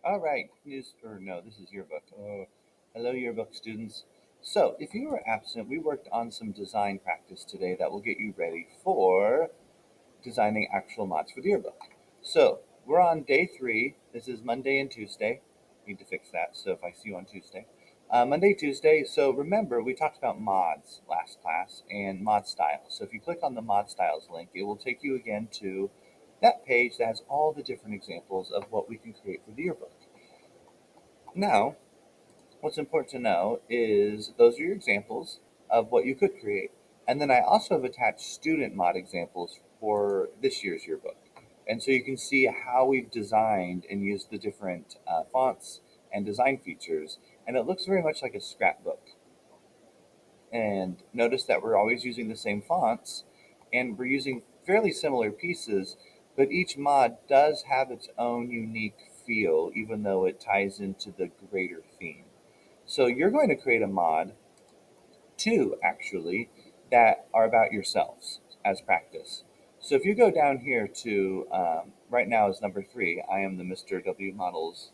All right, this is yearbook. Oh, hello, yearbook students. So, if you were absent, we worked on some design practice today that will get you ready for designing actual mods for the yearbook. So, we're on day 3. This is Monday and Tuesday. Need to fix that. So, if I see you on Tuesday, Monday, Tuesday. So, remember, we talked about mods last class and mod styles. So, if you click on the mod styles link, it will take you again to that page that has all the different examples of what we can create for the yearbook. Now, what's important to know is those are your examples of what you could create. And then I also have attached student mod examples for this year's yearbook. And so you can see how we've designed and used the different fonts and design features. And it looks very much like a scrapbook. And notice that we're always using the same fonts and we're using fairly similar pieces, but each mod does have its own unique feel, even though it ties into the greater theme. So you're going to create a mod, two actually, that are about yourselves as practice. So if you go down here to, right now is number 3, I am the Mr. W Models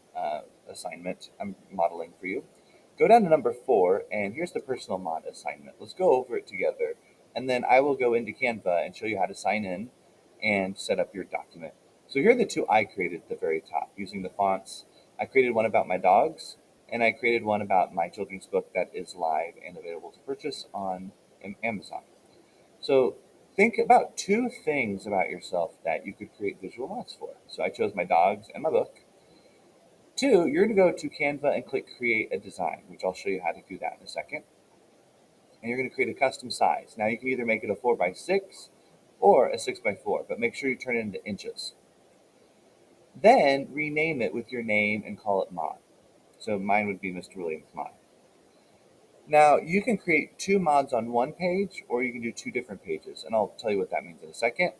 assignment I'm modeling for you. Go down to number 4, and here's the personal mod assignment. Let's go over it together, and then I will go into Canva and show you how to sign in and set up your document. So here are the two I created at the very top using the fonts. I created one about my dogs, and I created one about my children's book that is live and available to purchase on Amazon. So think about 2 things about yourself that you could create visual mods for. So I chose my dogs and my book. 2, you're going to go to Canva and click Create a Design, which I'll show you how to do that in a second. And you're going to create a custom size. Now you can either make it a 4x6 or a 6x4, but make sure you turn it into inches. Then rename it with your name and call it mod. So mine would be Mr. Williams Mod. Now you can create 2 mods on one page, or you can do 2 different pages, and I'll tell you what that means in a second.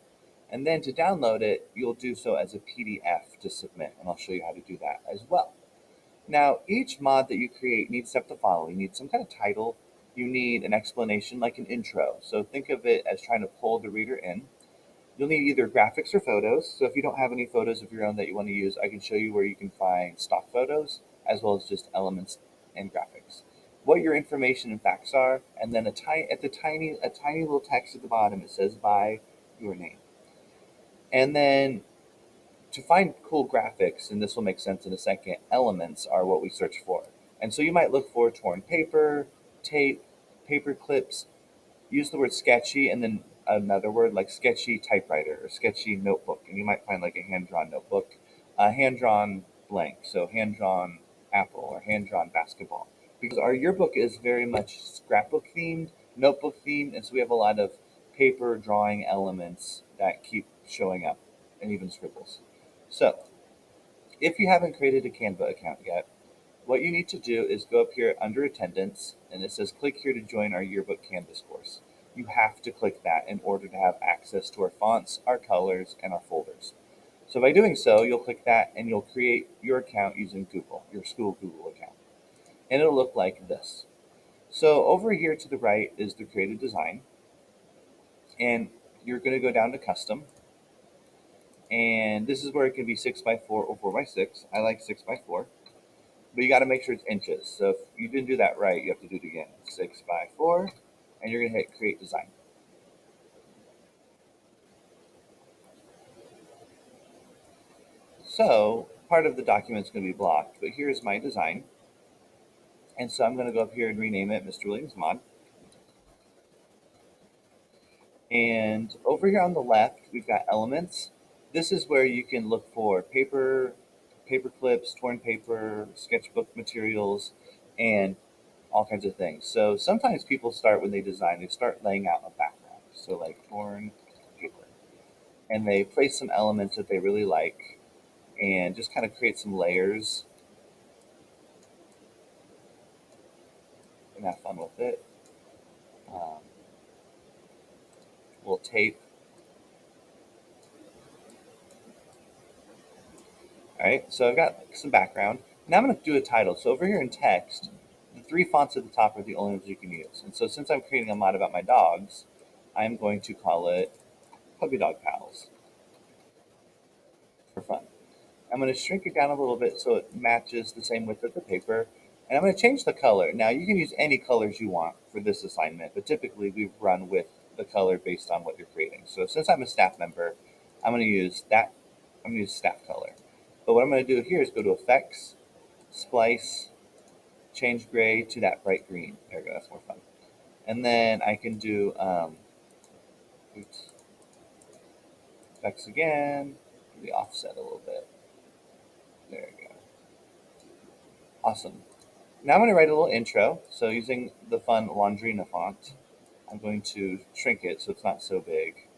And then to download it, you'll do so as a PDF to submit, and I'll show you how to do that as well. Now, each mod that you create needs to have the following. You need some kind of title. You need an explanation, like an intro. So think of it as trying to pull the reader in. You'll need either graphics or photos. So if you don't have any photos of your own that you want to use, I can show you where you can find stock photos, as well as just elements and graphics. What your information and facts are, and then a tiny little text at the bottom. It says by your name. And then to find cool graphics, and this will make sense in a second, elements are what we search for. And so you might look for torn paper, tape, paper clips, use the word sketchy, and then another word like sketchy typewriter or sketchy notebook. And you might find like a hand drawn notebook, a hand drawn blank, so hand drawn apple or hand drawn basketball. Because our yearbook is very much scrapbook themed, notebook themed, and so we have a lot of paper drawing elements that keep showing up, and even scribbles. So, if you haven't created a Canva account yet, what you need to do is go up here under attendance, and it says click here to join our yearbook Canvas course. You have to click that in order to have access to our fonts, our colors, and our folders. So by doing so, you'll click that and you'll create your account using Google, your school Google account. And it'll look like this. So over here to the right is the created design, and you're going to go down to custom, and this is where it can be 6x4 or 4x6. I like 6x4. But you got to make sure it's inches. So if you didn't do that right, you have to do it again. 6x4, and you're going to hit Create Design. So part of the document is going to be blocked, but here's my design. And so I'm going to go up here and rename it Mr. Williams Mod. And over here on the left, we've got elements. This is where you can look for paper clips, torn paper, sketchbook materials, and all kinds of things. So sometimes people start when they start laying out a background. So like torn paper. And they place some elements that they really like and just kind of create some layers and have fun with it. Um, we'll tape. All right, so I've got some background. Now I'm going to do a title. So over here in text, the 3 fonts at the top are the only ones you can use. And so since I'm creating a mod about my dogs, I'm going to call it Puppy Dog Pals for fun. I'm going to shrink it down a little bit so it matches the same width of the paper. And I'm going to change the color. Now you can use any colors you want for this assignment, but typically we run with the color based on what you're creating. So since I'm a staff member, I'm going to use that. I'm going to use staff color. But what I'm going to do here is go to Effects, Splice, change gray to that bright green. There we go. That's more fun. And then I can do oops, Effects again. Do the offset a little bit. There we go. Awesome. Now I'm going to write a little intro. So using the fun Laundrina font, I'm going to shrink it so it's not so big.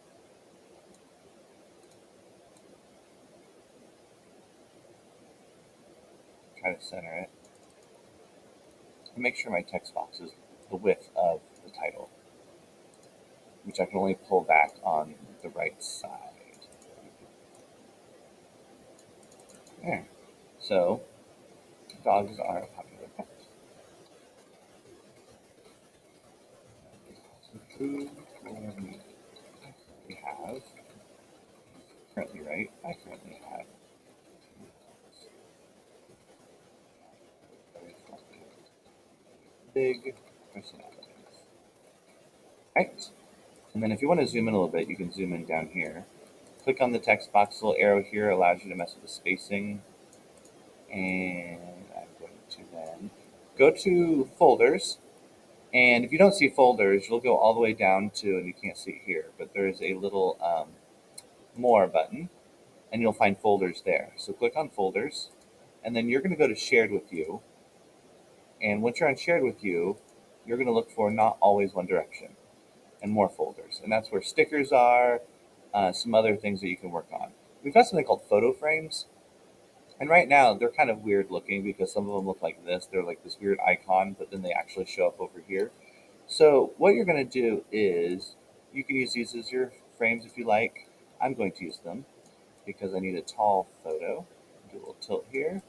Try to center it. And make sure my text box is the width of the title, which I can only pull back on the right side. There. So, dogs are a popular pet. So food we have currently, right? I currently have big personalities. Right. And then if you want to zoom in a little bit, you can zoom in down here. Click on the text box. The little arrow here allows you to mess with the spacing. And I'm going to then go to folders. And if you don't see folders, you'll go all the way down to, and you can't see it here, but there is a little more button, and you'll find folders there. So click on folders, and then you're going to go to shared with you. And once you're on shared with you, you're going to look for not always one direction and more folders. And that's where stickers are, some other things that you can work on. We've got something called photo frames. And right now they're kind of weird looking because some of them look like this. They're like this weird icon, but then they actually show up over here. So what you're going to do is you can use these as your frames if you like. I'm going to use them because I need a tall photo. Do a little tilt here.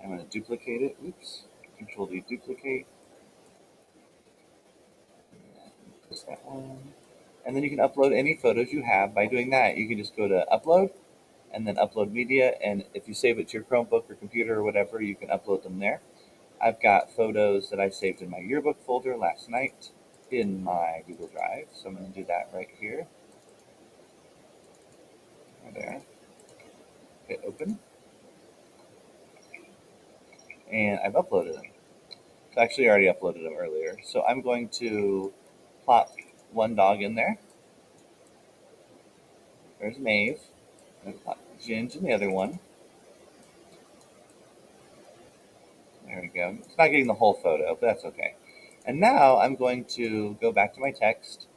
I'm going to duplicate it. Oops. Control D, duplicate. Press that one. And then you can upload any photos you have. By doing that, you can just go to Upload and then Upload Media. And if you save it to your Chromebook or computer or whatever, you can upload them there. I've got photos that I saved in my yearbook folder last night in my Google Drive. So I'm going to do that right here. Right there. Hit open. And I've uploaded them. So actually, I already uploaded them earlier. So I'm going to plop one dog in there. There's Maeve. I'm going to plop Ginge in the other one. There we go. It's not getting the whole photo, but that's okay. And now I'm going to go back to my text,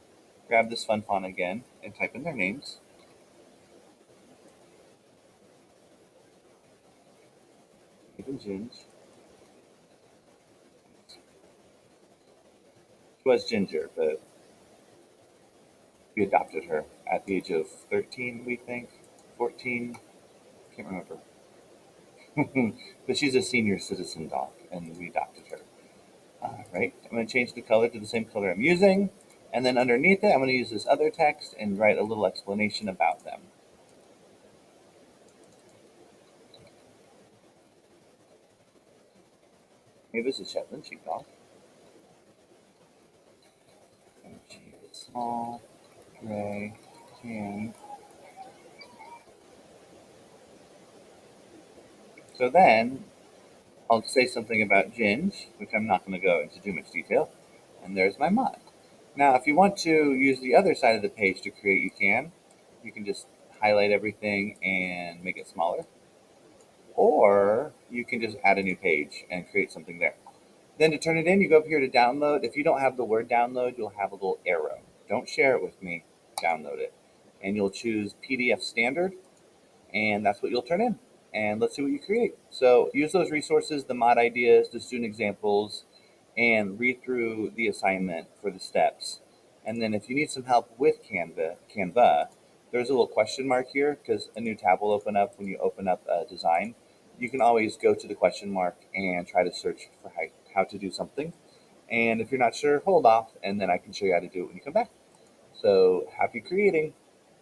grab this fun font again, and type in their names. Maeve and Ginge. She was Ginger, but we adopted her at the age of 13, we think. 14. Can't remember. But she's a senior citizen dog, and we adopted her. Right? I'm going to change the color to the same color I'm using. And then underneath it, I'm going to use this other text and write a little explanation about them. Maybe this is Shetland Sheepdog. And she is small, gray, tan. So then I'll say something about Ginge, which I'm not going to go into too much detail. And there's my mod. Now, if you want to use the other side of the page to create, you can. You can just highlight everything and make it smaller. Or you can just add a new page and create something there. Then to turn it in, you go up here to download. If you don't have the word download, you'll have a little arrow. Don't share it with me, download it. And you'll choose PDF standard, and that's what you'll turn in. And let's see what you create. So use those resources, the mod ideas, the student examples, and read through the assignment for the steps. And then if you need some help with Canva, there's a little question mark here because a new tab will open up when you open up a design. You can always go to the question mark and try to search for how to do something. And if you're not sure, hold off, and then I can show you how to do it when you come back. So happy creating.